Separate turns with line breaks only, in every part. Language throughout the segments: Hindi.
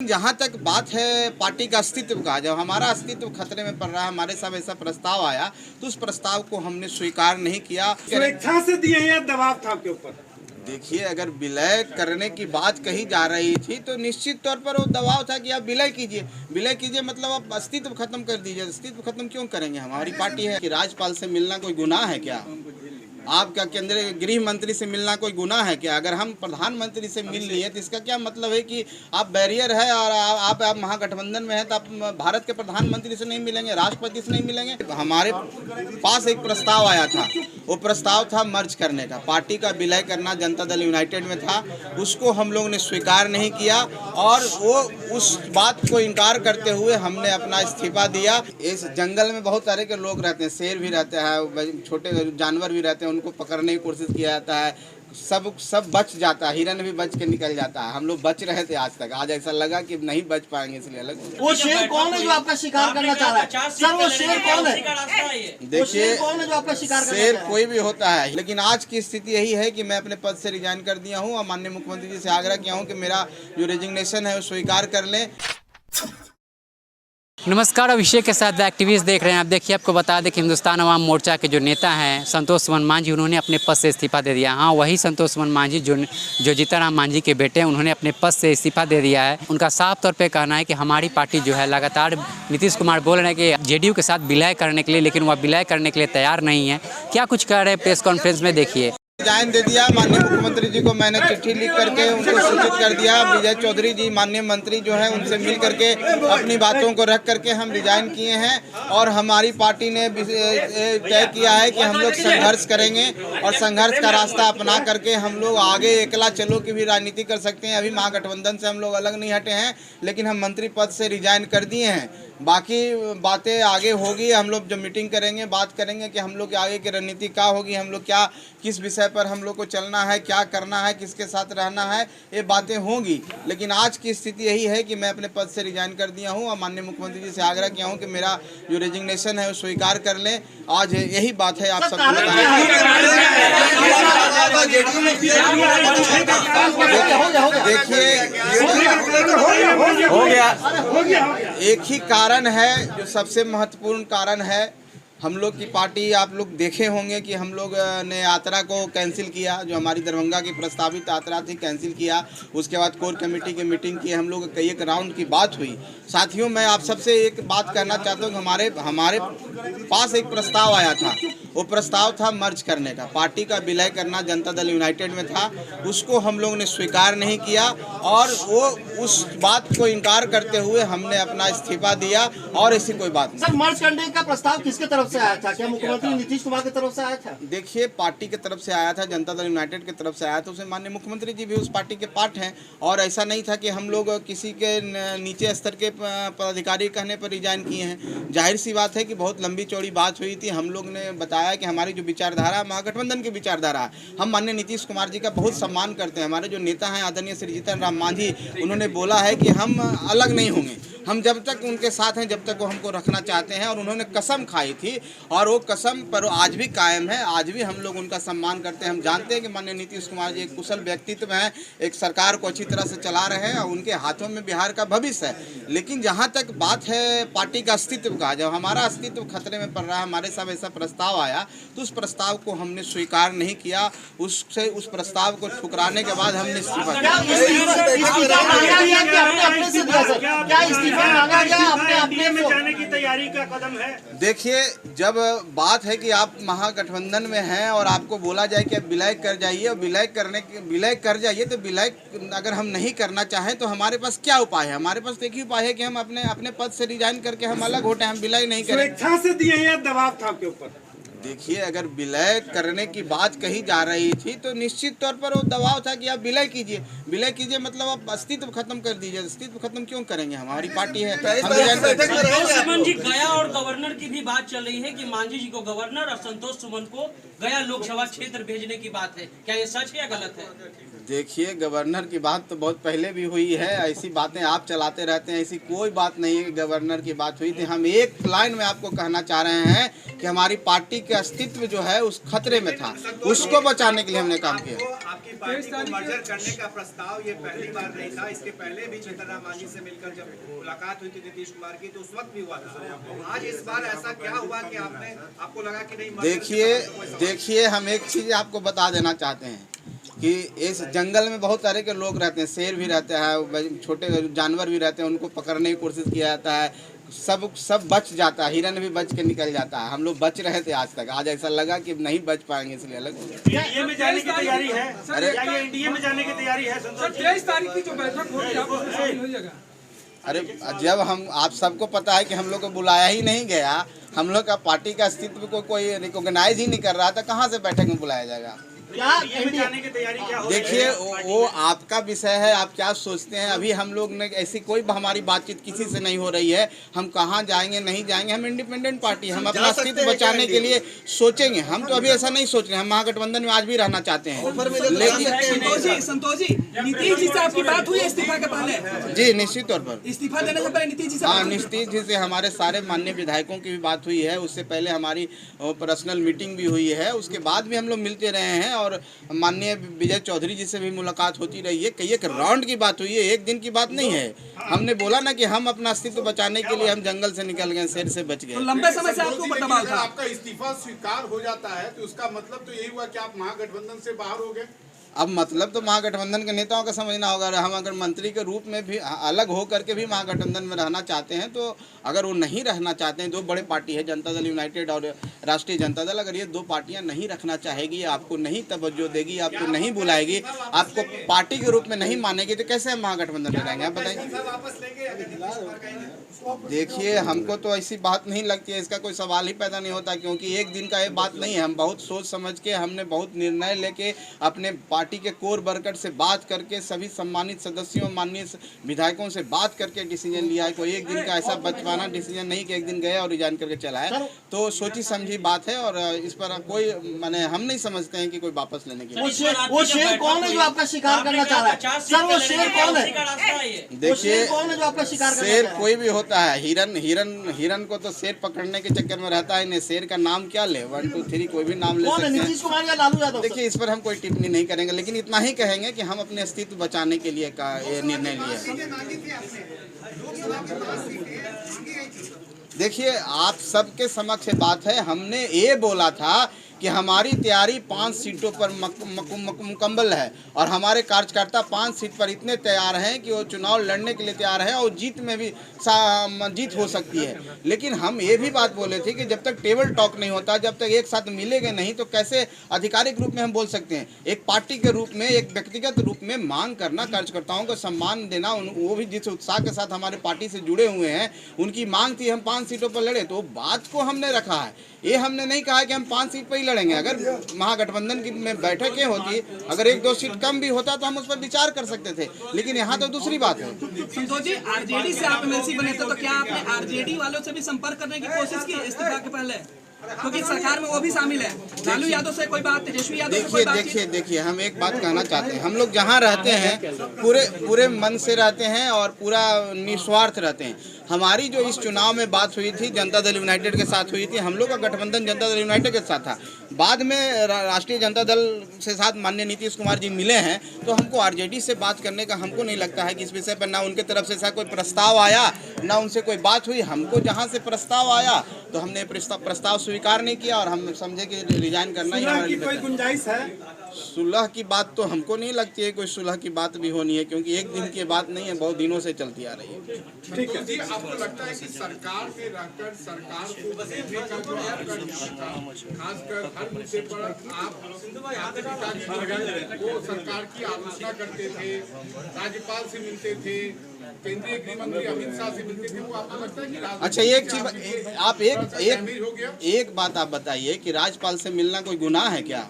जहाँ तक बात है पार्टी का अस्तित्व का, जब हमारा अस्तित्व खतरे में पड़ रहा है, हमारे साथ ऐसा प्रस्ताव आया तो उस प्रस्ताव को हमने स्वीकार नहीं किया।
स्वेच्छा से दिए या दबाव था आपके ऊपर?
देखिए, अगर विलय करने की बात कही जा रही थी तो निश्चित तौर पर वो दबाव था कि आप विलय कीजिए। विलय कीजिए मतलब आप अस्तित्व खत्म कर दीजिए। अस्तित्व खत्म क्यों करेंगे? हमारी पार्टी है कि राज्यपाल से मिलना कोई गुनाह है क्या? आपका केंद्रीय गृह मंत्री से मिलना कोई गुनाह है क्या? अगर हम प्रधानमंत्री से मिल लिए तो इसका क्या मतलब है कि आप बैरियर है और आप महागठबंधन में हैं तो आप भारत के प्रधानमंत्री से नहीं मिलेंगे, राष्ट्रपति से नहीं मिलेंगे? हमारे पास एक प्रस्ताव आया था, वो प्रस्ताव था मर्ज करने का, पार्टी का विलय करना जनता दल यूनाइटेड में था। उसको हम लोग ने स्वीकार नहीं किया और वो उस बात को इनकार करते हुए हमने अपना इस्तीफा दिया। इस जंगल में बहुत तरह के लोग रहते हैं, शेर भी रहते हैं, छोटे जानवर भी रहते हैं, उनको पकड़ने की कोशिश किया जाता है, सब बच जाता है, हिरन भी बच के निकल जाता है। हम लोग बच रहे थे आज तक, आज ऐसा लगा कि नहीं बच पाएंगे, इसलिए अलग।
वो शेर कौन है जो आपका शिकार करना चाह रहा है? सर वो शेर कौन है?
देखिए,
कौन है जो आपका शिकार करना
शेर
चाह रहा है?
कोई भी होता है, लेकिन आज की स्थिति यही है कि मैं अपने पद से रिजाइन कर दिया हूँ और माननीय मुख्यमंत्री जी से आग्रह किया हूँ कि मेरा जो रेजिग्नेशन है वो स्वीकार कर लें।
नमस्कार, अभिषेक के साथ द एक्टिविस्ट देख रहे हैं आप। देखिए, आपको बता दें कि हिंदुस्तान अवाम मोर्चा के जो नेता हैं संतोष सुमन मांझी, उन्होंने अपने पद से इस्तीफा दे दिया। हाँ, वही संतोष सुमन मांझी जो जीतनराम मांझी के बेटे हैं, उन्होंने अपने पद से इस्तीफा दे दिया है। उनका साफ तौर पे कहना है कि हमारी पार्टी जो है लगातार नीतीश कुमार बोल रहे हैं कि जेडीयू के साथ विलय करने के लिए, लेकिन वह विलय करने के लिए तैयार नहीं है। क्या कुछ कह रहे हैं प्रेस कॉन्फ्रेंस में, देखिए।
रिजाइन दे दिया। माननीय मुख्यमंत्री जी को मैंने चिट्ठी लिख करके उनको सूचित कर दिया। विजय चौधरी जी माननीय मंत्री जो हैं उनसे मिल करके अपनी बातों को रख करके हम रिजाइन किए हैं और हमारी पार्टी ने तय किया है कि हम लोग संघर्ष करेंगे और संघर्ष का रास्ता अपना करके हम लोग आगे एकला चलो की भी राजनीति कर सकते हैं। अभी महागठबंधन से हम लोग अलग नहीं हटे हैं, लेकिन हम मंत्री पद से रिजाइन कर दिए हैं। बाकी बातें आगे होगी, हम लोग जब मीटिंग करेंगे बात करेंगे कि हम लोग आगे की रणनीति क्या होगी, हम लोग क्या किस विषय पर हम लोग को चलना है, क्या करना है, किसके साथ रहना है, ये बातें होंगी। लेकिन आज की स्थिति यही है कि मैं अपने पद से रिजाइन कर दिया हूँ और माननीय मुख्यमंत्री जी से आग्रह किया हूँ कि मेरा जो रेजिग्नेशन है वो स्वीकार कर लें। आज यही बात है, आप सबको देखिए, हो गया। एक ही कारण है जो सबसे महत्वपूर्ण कारण है। हम लोग की पार्टी, आप लोग देखे होंगे कि हम लोग ने यात्रा को कैंसिल किया, जो हमारी दरभंगा की प्रस्तावित यात्रा थी कैंसिल किया। उसके बाद कोर कमेटी की मीटिंग की, हम लोग कई एक राउंड की बात हुई। साथियों, मैं आप सबसे एक बात कहना चाहता हूँ कि हमारे पास एक प्रस्ताव आया था, वो प्रस्ताव था मर्ज करने का, पार्टी का विलय करना जनता दल यूनाइटेड में था। उसको हम लोग ने स्वीकार नहीं किया और वो उस बात को इनकार करते हुए हमने अपना इस्तीफा दिया और ऐसी कोई बात नहीं।
सर, मर्ज करने का प्रस्ताव किसके तरफ से आया था? क्या मुख्यमंत्री नीतीश कुमार की तरफ से आया था?
देखिए, पार्टी की तरफ से आया था, जनता दल यूनाइटेड की तरफ से आया था। उसे माननीय मुख्यमंत्री जी भी उस पार्टी के पार्ट हैं और ऐसा नहीं था कि हम लोग किसी के नीचे स्तर के पदाधिकारी कहने पर रिजाइन किए हैं। जाहिर सी बात है कि बहुत लंबी चौड़ी बात हुई थी। हम लोग ने बताया कि हमारी जो विचारधारा महागठबंधन की विचारधारा है, हम माननीय नीतीश कुमार जी का बहुत सम्मान करते हैं। हमारे जो नेता हैं आदरणीय श्री जीतनराम मांझी, उन्होंने बोला है कि हम अलग नहीं होंगे, हम जब तक उनके साथ हैं जब तक वो हमको रखना चाहते हैं। और उन्होंने कसम खाई थी और वो कसम पर आज भी कायम है। आज भी हम लोग उनका सम्मान करते हैं। हम जानते हैं कि माननीय नीतीश कुमार जी एक कुशल व्यक्तित्व हैं, एक सरकार को अच्छी तरह से चला रहे हैं और उनके हाथों में बिहार का भविष्य है। लेकिन जहाँ तक बात है पार्टी का अस्तित्व का, जब हमारा अस्तित्व खतरे में पड़ रहा है, हमारे साथ ऐसा प्रस्ताव आया तो उस प्रस्ताव को हमने स्वीकार नहीं किया। उस प्रस्ताव को ठुकराने के बाद हमने इस्तीफा दिया।
जाने की तैयारी का कदम है।
देखिए, जब बात है कि आप महागठबंधन में हैं और आपको बोला जाए कि आप विलय कर जाइए और विलय कर जाइए, तो विलय अगर हम नहीं करना चाहें तो हमारे पास क्या उपाय है? हमारे पास एक ही उपाय है कि हम अपने पद से रिजाइन करके हम अलग होते हैं, हम विलय नहीं करें।
स्वेच्छा से दिए या दबाव था आपके ऊपर?
देखिए, अगर विलय करने की बात कही जा रही थी तो निश्चित तौर पर वो दबाव था कि आप विलय कीजिए। विलय कीजिए मतलब आप अस्तित्व खत्म कर दीजिए। अस्तित्व खत्म क्यों करेंगे? हमारी पार्टी है।
संतोष सुमन जी, गया और गवर्नर की भी बात चल रही है कि मांझी जी को गवर्नर और संतोष सुमन को गया लोकसभा क्षेत्र भेजने की बात है। क्या ये सच है या गलत है?
देखिए, गवर्नर की बात तो बहुत पहले भी हुई है। ऐसी बातें आप चलाते रहते हैं, ऐसी कोई बात नहीं है कि गवर्नर की बात हुई थी। हम एक लाइन में आपको कहना चाह रहे हैं कि हमारी पार्टी के अस्तित्व जो है उस खतरे में था, उसको बचाने के लिए हमने काम किया।
आपकी पार्टी को मर्जर करने का प्रस्ताव ये पहली बार नहीं था। इसके पहले भी जीतनराम मांझी से मिलकर जब मुलाकात हुई थी नीतीश कुमार की, तो उस वक्त भी हुआ था। आज इस बार ऐसा क्या हुआ कि आपको लगा कि नहीं?
देखिए, हम एक चीज आपको बता देना चाहते हैं कि इस जंगल में बहुत तरह के लोग रहते हैं। शेर भी रहता है, छोटे जानवर भी रहते हैं, उनको पकड़ने की कोशिश किया जाता है। सब बच जाता है, हिरन भी बच के निकल जाता है। हम लोग बच रहे थे आज तक, आज ऐसा लगा कि नहीं बच पाएंगे, इसलिए अलग।
एनडीए में जाने की तैयारी है?
अरे
एनडीए में जाने की तैयारी है?
23 तारीख की जो बैठक होगी आप उसमें शामिल होइएगा।
अरे जब हम आप सबको पता है कि हम लोग को बुलाया ही नहीं गया, हम लोग का पार्टी का अस्तित्व को कोई रिकॉग्नाइज ही नहीं कर रहा था, कहाँ से बैठक में बुलाया जाएगा?
क्या जाने की तैयारी क्या हो?
देखिए, वो आपका विषय है, आप क्या सोचते हैं। अभी हम लोग ने ऐसी कोई हमारी बातचीत किसी से नहीं हो रही है। हम कहाँ जाएंगे नहीं जाएंगे, हम इंडिपेंडेंट पार्टी, हम अपना अस्तित्व बचाने के लिए सोचेंगे। हम तो अभी ऐसा नहीं सोच रहे, हम महागठबंधन में आज भी रहना चाहते हैं।
लेकिन संतोष जी, नीतीश जी से आपकी बात हुई इस्तीफा के पहले?
जी, निश्चित तौर पर
इस्तीफा देने से पहले नीतीश जी से?
हाँ, नीतीश जी से हमारे सारे माननीय विधायकों की भी बात हुई है। उससे पहले हमारी पर्सनल मीटिंग भी हुई है। उसके बाद भी हम लोग मिलते रहे हैं और माननीय विजय चौधरी जी से भी मुलाकात होती रही है। कई एक राउंड की बात हुई है, एक दिन की बात नहीं है। हमने बोला ना कि हम अपना अस्तित्व बचाने के लिए हम जंगल से निकल गए, शेर से बच गए।
तो लंबे समय से आपको दबाव था।
आपका इस्तीफा स्वीकार हो जाता है तो उसका मतलब तो यही हुआ कि आप महागठबंधन से बाहर हो गए।
अब मतलब तो महागठबंधन के नेताओं का समझना होगा। हम अगर मंत्री के रूप में भी अलग हो करके भी महागठबंधन में रहना चाहते हैं, तो अगर वो नहीं रहना चाहते हैं, दो बड़े पार्टी है, जनता दल यूनाइटेड और राष्ट्रीय जनता दल, अगर ये दो पार्टियां नहीं रखना चाहेगी, आपको नहीं तवज्जो देगी, आपको नहीं बुलाएगी, आपको पार्टी के रूप में नहीं मानेगी, तो कैसे हम महागठबंधन में रहेंगे? आप बताइए। देखिए, हमको तो ऐसी बात नहीं लगती है, इसका कोई सवाल ही पैदा नहीं होता, क्योंकि एक दिन का ये बात नहीं है। हम बहुत सोच समझ के, हमने बहुत निर्णय लेके अपने पार्टी के कोर वर्कर से बात करके, सभी सम्मानित सदस्यों, माननीय विधायकों से बात करके डिसीजन लिया है। कोई एक दिन का ऐसा बचवाना डिसीजन नहीं कि एक दिन गए और रिजाइन करके चला है। तो सोची समझी बात है और इस पर कोई माने हम नहीं समझते हैं कि कोई वापस लेने की।
वो शेर कौन है जो आपका शिकार करना चाह रहा है? सर, वो शेर कौन है?
देखिए,
कौन है जो आपका शिकार करना
शेर
चाह रहा है?
कोई भी होता है। हिरन को तो शेर पकड़ने के चक्कर में रहता है। इन्हें शेर का नाम क्या ले, 1 2 3 कोई भी नाम ले
कौन है?
सकते
नीतीश
हैं।
कुमार या लालू यादव?
देखिए, इस पर हम कोई टिप्पणी नहीं करेंगे, लेकिन इतना ही कहेंगे कि हम अपने अस्तित्व बचाने के लिए का ये निर्णय लिया। देखिए, आप सबके समक्ष बात है। हमने ये बोला था कि हमारी तैयारी 5 सीटों पर मुकम्मल है और हमारे कार्यकर्ता 5 सीट पर इतने तैयार हैं कि वो चुनाव लड़ने के लिए तैयार है और जीत में भी जीत हो सकती है। लेकिन हम ये भी बात बोले थे कि जब तक टेबल टॉक नहीं होता, जब तक एक साथ मिलेंगे नहीं, तो कैसे आधिकारिक रूप में हम बोल सकते हैं। एक पार्टी के रूप में, एक व्यक्तिगत रूप में मांग करना, कार्यकर्ताओं को सम्मान देना, वो भी जिस उत्साह के साथ हमारे पार्टी से जुड़े हुए हैं, उनकी मांग थी हम 5 सीटों पर लड़े, तो बात को हमने रखा है। ये हमने नहीं कहा कि हम 5 सीट पर ही लड़ेंगे। अगर महागठबंधन की में बैठकें होती, अगर 1-2 सीट कम भी होता तो हम उस पर विचार कर सकते थे, लेकिन यहाँ तो दूसरी बात है।
संतोष जी, आरजेडी से आप एमएलसी बने थे, तो क्या आपने आरजेडी वालों से भी संपर्क करने की कोशिश की इस्तीफा के पहले? क्योंकि सरकार में वो भी शामिल है। लालू यादव से कोई बात, तेजस्वी यादव से कोई बात?
देखिए, हम एक बात कहना चाहते हैं। हम लोग जहाँ रहते हैं पूरे मन से रहते हैं और पूरा निस्वार्थ रहते हैं। हमारी जो इस चुनाव में बात हुई थी, जनता दल यूनाइटेड के साथ हुई थी। हम लोग का गठबंधन जनता दल यूनाइटेड के साथ था। बाद में राष्ट्रीय जनता दल से साथ माननीय नीतीश कुमार जी मिले हैं, तो हमको आरजेडी से बात करने का हमको नहीं लगता है कि इस विषय पर ना उनके तरफ से ऐसा कोई प्रस्ताव आया, ना उनसे कोई बात हुई। हमको जहाँ से प्रस्ताव आया तो हमने प्रस्ताव स्वीकार नहीं किया और हम समझे कि रिजाइन करना ही हमारे लिए।
कोई गुंजाइश है?
सुलह की बात तो हमको नहीं लगती है कोई सुलह की बात भी होनी है, क्योंकि एक दिन की बात नहीं है, बहुत दिनों से चलती आ रही है।
ठीक है जी, आपको लगता है कि सरकार में रहकर सरकार को देखने का जो आपका खासकर हर मुद्दे पर आप वो सरकार की आलोचना करते थे, राज्यपाल से मिलते थे, केंद्रीय गृह मंत्री अमित शाह से मिलते थे, वो आपको लगता है कि
अच्छा, एक चीज आप एक बात आप बताइए कि राज्यपाल से मिलना कोई गुनाह है क्या?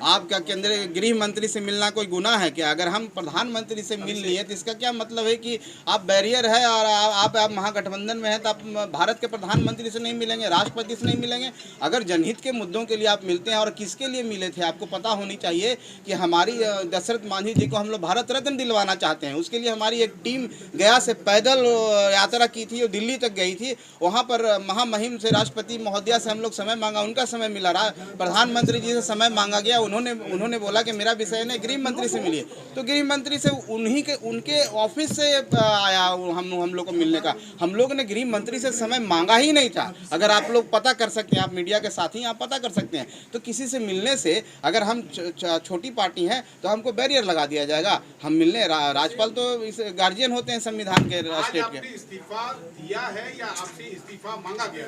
आपका केंद्रीय गृह मंत्री से मिलना कोई गुनाह है क्या? अगर हम प्रधानमंत्री से मिल लिए तो इसका क्या मतलब है कि आप बैरियर है और आप महागठबंधन में हैं तो आप भारत के प्रधानमंत्री से नहीं मिलेंगे, राष्ट्रपति से नहीं मिलेंगे? अगर जनहित के मुद्दों के लिए आप मिलते हैं और किसके लिए मिले थे आपको पता होनी चाहिए कि हमारी दशरथ मांझी जी को हम लोग भारत रत्न दिलवाना चाहते हैं। उसके लिए हमारी एक टीम गया से पैदल यात्रा की थी और दिल्ली तक गई थी। वहाँ पर महामहिम से राष्ट्रपति महोदया से हम लोग समय मांगा, उनका समय मिला रहा, प्रधानमंत्री जी से समय मांगा गया, उन्होंने बोला कि मेरा विषय नहीं, गृह मंत्री से मिलिए। तो गृह मंत्री से उनके ऑफिस से आया हम लोग को मिलने का। हम लोग ने गृह मंत्री से समय मांगा ही नहीं था। अगर आप लोग पता कर सकते हैं, आप मीडिया के साथी आप पता कर सकते हैं, तो किसी से मिलने से अगर हम छोटी पार्टी हैं तो हमको बैरियर लगा दिया जाएगा। हम मिलने राज्यपाल तो इस गार्जियन होते हैं संविधान के, स्टेट के।
इस्तीफा दिया है या आपसे इस्तीफा मांगा गया?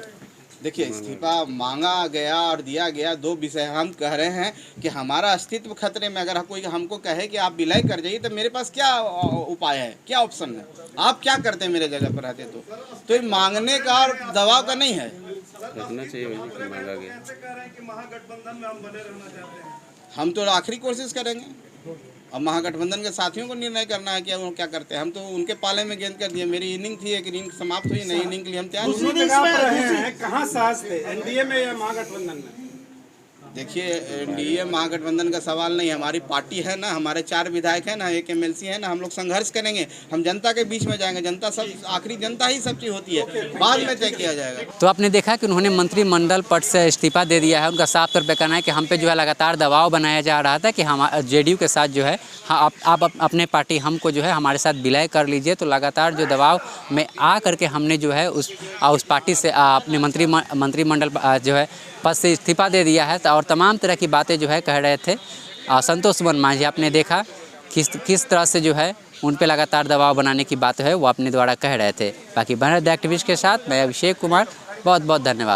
देखिए, इस्तीफा मांगा गया और दिया गया दो विषय। हम कह रहे हैं कि हमारा अस्तित्व खतरे में। अगर कोई हमको कहे कि आप विलय कर जाइए तो मेरे पास क्या उपाय है, क्या ऑप्शन है? आप क्या करते हैं मेरे जगह पर रहते तो ये मांगने का और दबाव का नहीं है।
रखना चाहिए मांगा गया।
महागठबंधन में हम बने रहना चाहते हैं।
हम तो आखिरी कोशिश करेंगे। अब महागठबंधन के साथियों को निर्णय करना है कि वो क्या करते हैं। हम तो उनके पाले में गेंद कर दिए। मेरी इनिंग थी, एक इनिंग समाप्त हुई, नई इनिंग के लिए हम तैयार हैं।
कहाँ साहस थे, एनडीए में या महागठबंधन में?
देखिए, एनडीए महागठबंधन का सवाल नहीं, हमारी पार्टी है ना, हमारे 4 विधायक हैं ना, 1 एमएलसी है ना, हम लोग संघर्ष करेंगे, हम जनता के बीच में जाएंगे। जनता सब, आखिरी जनता ही सब चीज़ होती है, बाद में तय किया जाएगा।
तो आपने देखा कि उन्होंने मंत्रिमंडल पद से इस्तीफा दे दिया है। उनका साफ तौर पे कहना है कि हम पे जो है लगातार दबाव बनाया जा रहा था कि हम जेडीयू के साथ जो है, हाँ आप अपने पार्टी हमको जो है हमारे साथ विलय कर लीजिए। तो लगातार जो दबाव में आ करके हमने जो है उस पार्टी से अपने मंत्रिमंडल जो है पद से इस्तीफा दे दिया है। और तमाम तरह की बातें जो है कह रहे थे संतोष सुमन मांझी। आपने देखा किस तरह से जो है उन पे लगातार दबाव बनाने की बात है वो अपने द्वारा कह रहे थे। बाकी बने द एक्टिविस्ट के साथ मैं अभिषेक कुमार, बहुत बहुत धन्यवाद।